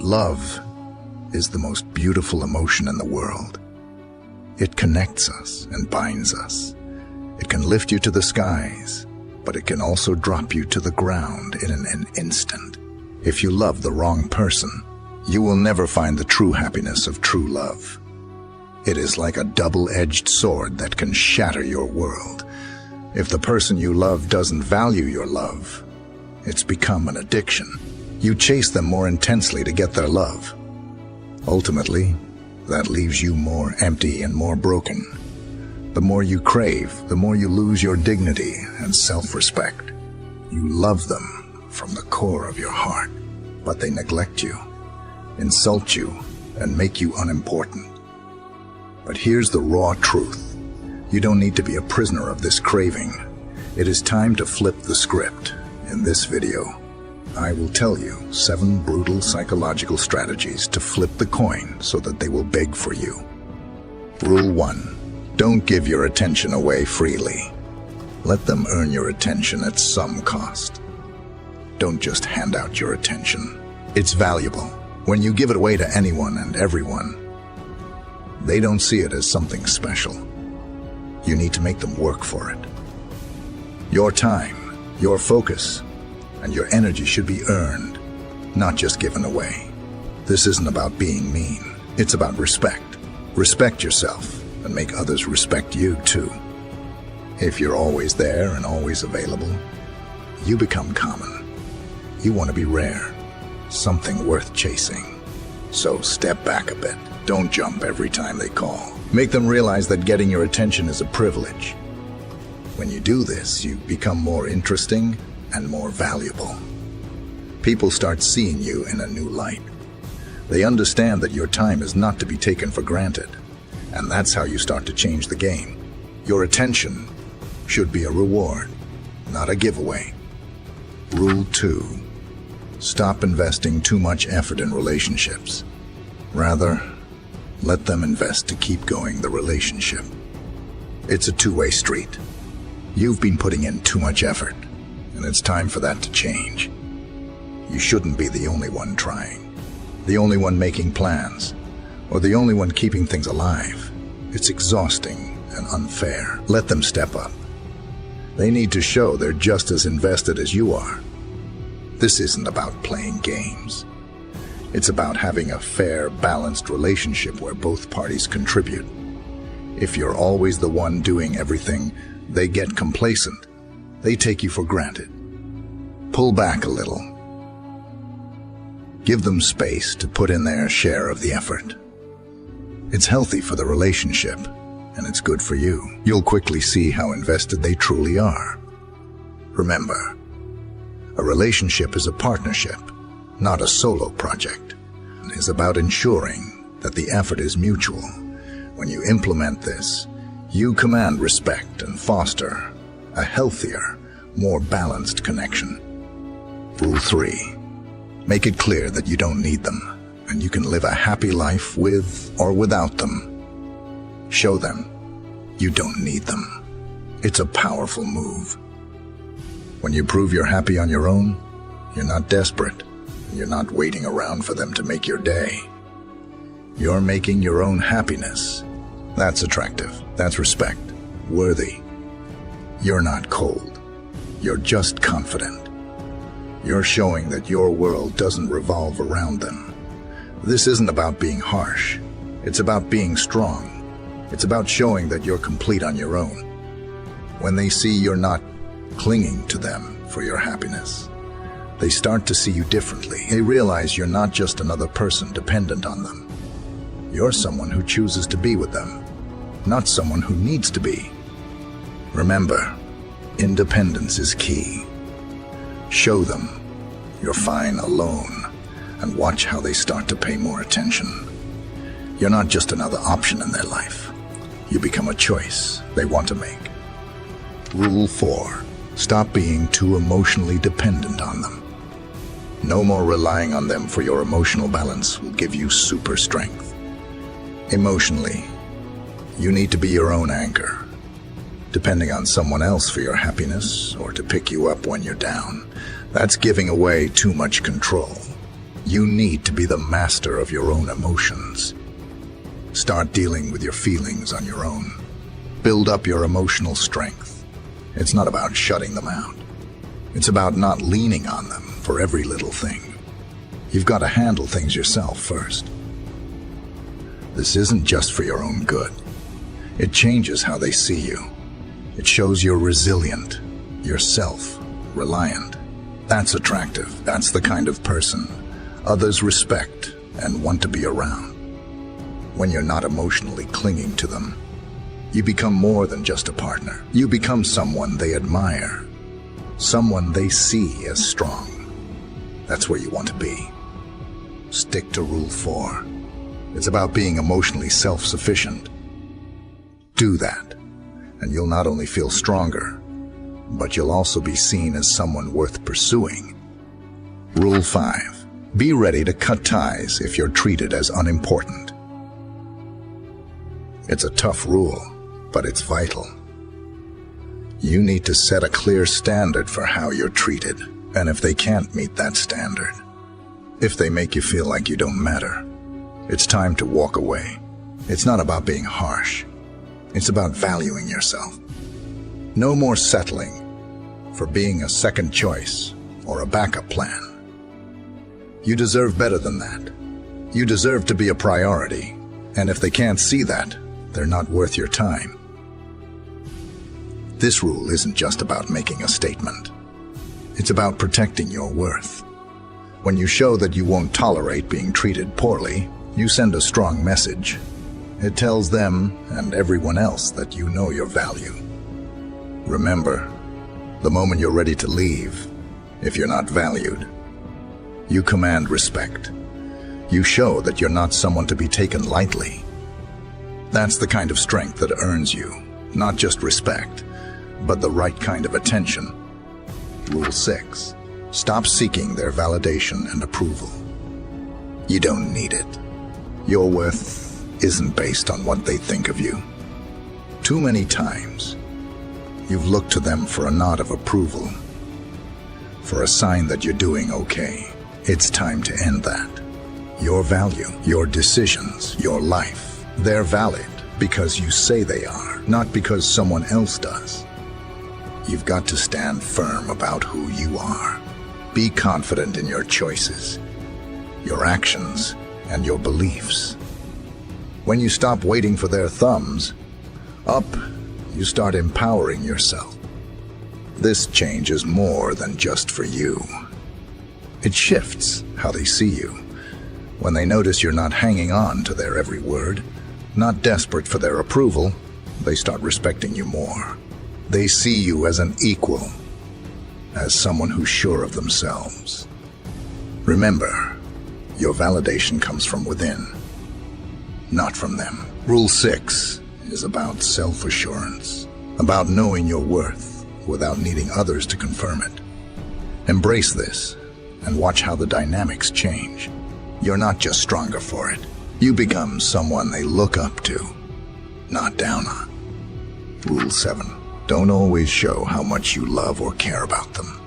Love is the most beautiful emotion in the world. It connects us and binds us. It can lift you to the skies, but it can also drop you to the ground in an instant. If you love the wrong person, you will never find the true happiness of true love. It is like a double-edged sword that can shatter your world. If the person you love doesn't value your love, it's become an addiction. You chase them more intensely to get their love. Ultimately, that leaves you more empty and more broken. The more you crave, the more you lose your dignity and self-respect. You love them from the core of your heart, but they neglect you, insult you, and make you unimportant. But here's the raw truth. You don't need to be a prisoner of this craving. It is time to flip the script. In this video, I will tell you 7 brutal psychological strategies to flip the coin so that they will beg for you. Rule 1. Don't give your attention away freely. Let them earn your attention at some cost. Don't just hand out your attention. It's valuable. When you give it away to anyone and everyone, they don't see it as something special. You need to make them work for it. Your time, your focus, and your energy should be earned, not just given away. This isn't about being mean. It's about respect. Respect yourself and make others respect you too. If you're always there and always available, you become common. You want to be rare, something worth chasing. So step back a bit. Don't jump every time they call. Make them realize that getting your attention is a privilege. When you do this, you become more interesting and more valuable. People start seeing you in a new light. They understand that your time is not to be taken for granted, and that's how you start to change the game. Your attention should be a reward, not a giveaway. Rule 2. Stop investing too much effort in relationships. Rather, let them invest to keep going the relationship. It's a two-way street. You've been putting in too much effort, and it's time for that to change. You shouldn't be the only one trying, the only one making plans, or the only one keeping things alive. It's exhausting and unfair. Let them step up. They need to show they're just as invested as you are. This isn't about playing games. It's about having a fair, balanced relationship where both parties contribute. If you're always the one doing everything, they get complacent. They take you for granted. Pull back a little. Give them space to put in their share of the effort. It's healthy for the relationship, and it's good for you. You'll quickly see how invested they truly are. Remember, a relationship is a partnership, not a solo project. It is about ensuring that the effort is mutual. When you implement this, you command respect and foster a healthier, more balanced connection. Rule 3. Make it clear that you don't need them, and you can live a happy life with or without them. Show them you don't need them. It's a powerful move. When you prove you're happy on your own, you're not desperate. You're not waiting around for them to make your day. You're making your own happiness. That's attractive. That's respect. Worthy. You're not cold. You're just confident. You're showing that your world doesn't revolve around them. This isn't about being harsh. It's about being strong. It's about showing that you're complete on your own. When they see you're not clinging to them for your happiness, they start to see you differently. They realize you're not just another person dependent on them. You're someone who chooses to be with them, not someone who needs to be. Remember, independence is key. Show them you're fine alone, and watch how they start to pay more attention. You're not just another option in their life. You become a choice they want to make. Rule 4. Stop being too emotionally dependent on them. No more relying on them for your emotional balance will give you super strength. Emotionally, you need to be your own anchor. Depending on someone else for your happiness or to pick you up when you're down, that's giving away too much control. You need to be the master of your own emotions. Start dealing with your feelings on your own. Build up your emotional strength. It's not about shutting them out. It's about not leaning on them for every little thing. You've got to handle things yourself first. This isn't just for your own good. It changes how they see you. It shows you're resilient, you're self-reliant. That's attractive. That's the kind of person others respect and want to be around. When you're not emotionally clinging to them, you become more than just a partner. You become someone they admire, someone they see as strong. That's where you want to be. Stick to Rule 4. It's about being emotionally self-sufficient. Do that, and you'll not only feel stronger, but you'll also be seen as someone worth pursuing. Rule 5. Be ready to cut ties if you're treated as unimportant. It's a tough rule, but it's vital. You need to set a clear standard for how you're treated, and if they can't meet that standard, if they make you feel like you don't matter, it's time to walk away. It's not about being harsh. It's about valuing yourself. No more settling for being a second choice or a backup plan. You deserve better than that. You deserve to be a priority, and if they can't see that, they're not worth your time. This rule isn't just about making a statement. It's about protecting your worth. When you show that you won't tolerate being treated poorly, you send a strong message. It tells them and everyone else that you know your value. Remember, the moment you're ready to leave, if you're not valued, you command respect. You show that you're not someone to be taken lightly. That's the kind of strength that earns you, not just respect, but the right kind of attention. Rule 6. Stop seeking their validation and approval. You don't need it. Your worth isn't based on what they think of you. Too many times, you've looked to them for a nod of approval, for a sign that you're doing okay. It's time to end that. Your value, your decisions, your life, they're valid because you say they are, not because someone else does. You've got to stand firm about who you are. Be confident in your choices, your actions, and your beliefs. When you stop waiting for their thumbs up, you start empowering yourself. This change is more than just for you. It shifts how they see you. When they notice you're not hanging on to their every word, not desperate for their approval, they start respecting you more. They see you as an equal, as someone who's sure of themselves. Remember, your validation comes from within, not from them. Rule 6 is about self-assurance, about knowing your worth without needing others to confirm it. Embrace this and watch how the dynamics change. You're not just stronger for it. You become someone they look up to, not down on. Rule 7. Don't always show how much you love or care about them.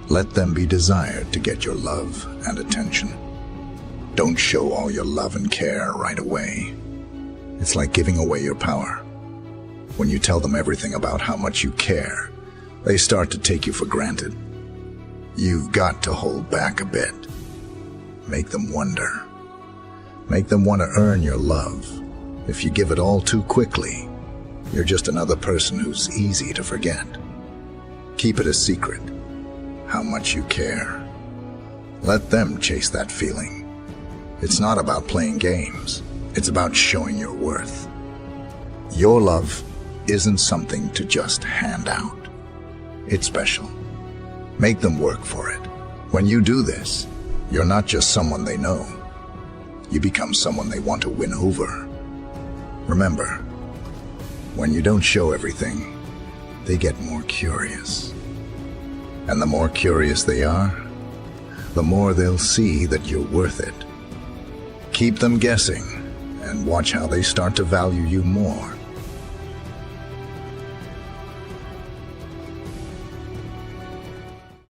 Let them be desired to get your love and attention. Don't show all your love and care right away. It's like giving away your power. When you tell them everything about how much you care, they start to take you for granted. You've got to hold back a bit. Make them wonder. Make them want to earn your love. If you give it all too quickly, you're just another person who's easy to forget. Keep it a secret, how much you care. Let them chase that feeling. It's not about playing games. It's about showing your worth. Your love isn't something to just hand out. It's special. Make them work for it. When you do this, you're not just someone they know. You become someone they want to win over. Remember, when you don't show everything, they get more curious. And the more curious they are, the more they'll see that you're worth it. Keep them guessing and watch how they start to value you more.